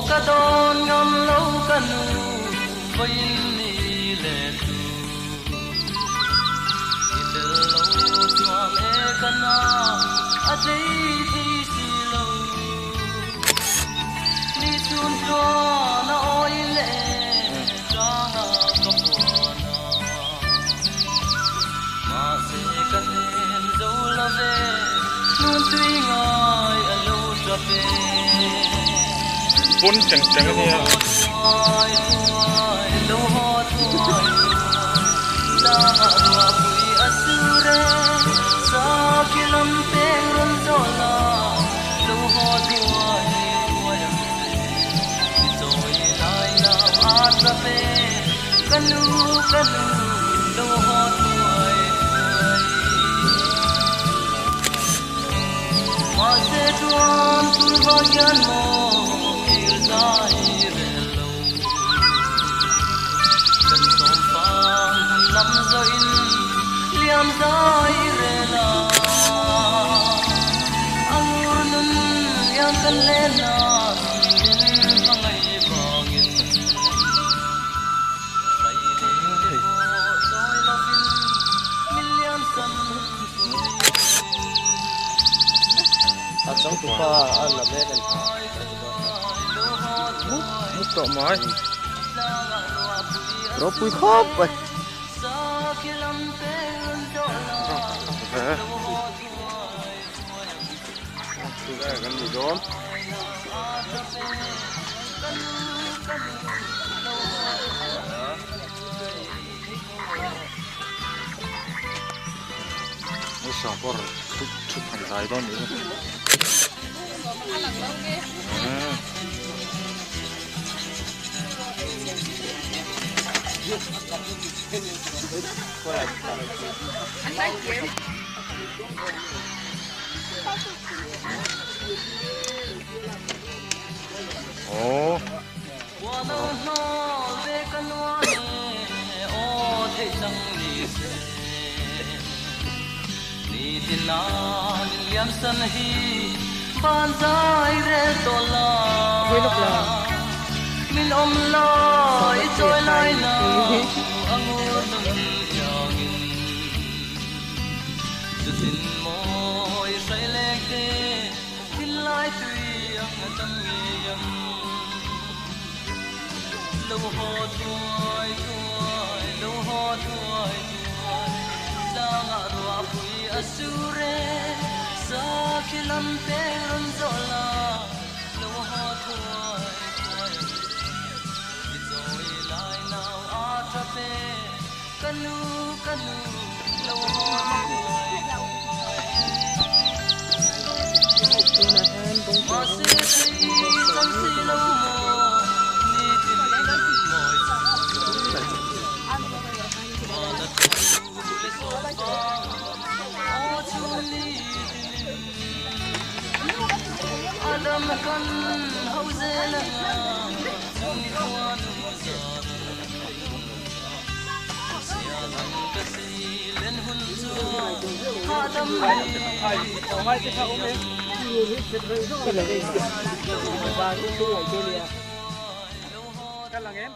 ka don ngam lo kanu vai ni le tu itel lo tua me kana a dei thi si lo ni sun cho na oi le ka ha ka pona ma se ka nem zo la ve nun tui ngai a lo tra pe bún chẳng chẳng cái gì à lo ho thuai la wa pui asure sa kilam pe ron zola lo ho thuai thuai ni toi lai na atra pe kanu kanu lo ho thuai ma se tuan tu va yan mo lam zo in liam dai re la angunun yang kan le na in pangai bangin sai de ko soi lovin million san ta sống tu pa ăn là béกันmút tọ mái rồi pui khóc vậy gần gì đó một số bor chút thành dài đó nữa ồ liam san hi ban dai re tola min om lai choi lai na angur nung yangin tin moi sai le ke tin lai tui ang tam nge yam lo ho tuai tuai lo ho tuai tuai la nga ro pui asure sa kilam pe ron zola lo ho tuai tuai izoi lai now atra pe kanu kanu lo ho tuai ma se thi san si lo mo ni tin moi sa ma na tu le so pa o chu ni adam kan hauzela ni kwan za sia lang ka si len hun zu adam ai mai se ka ume cái là cái ba cái này kia nè. Cái là em.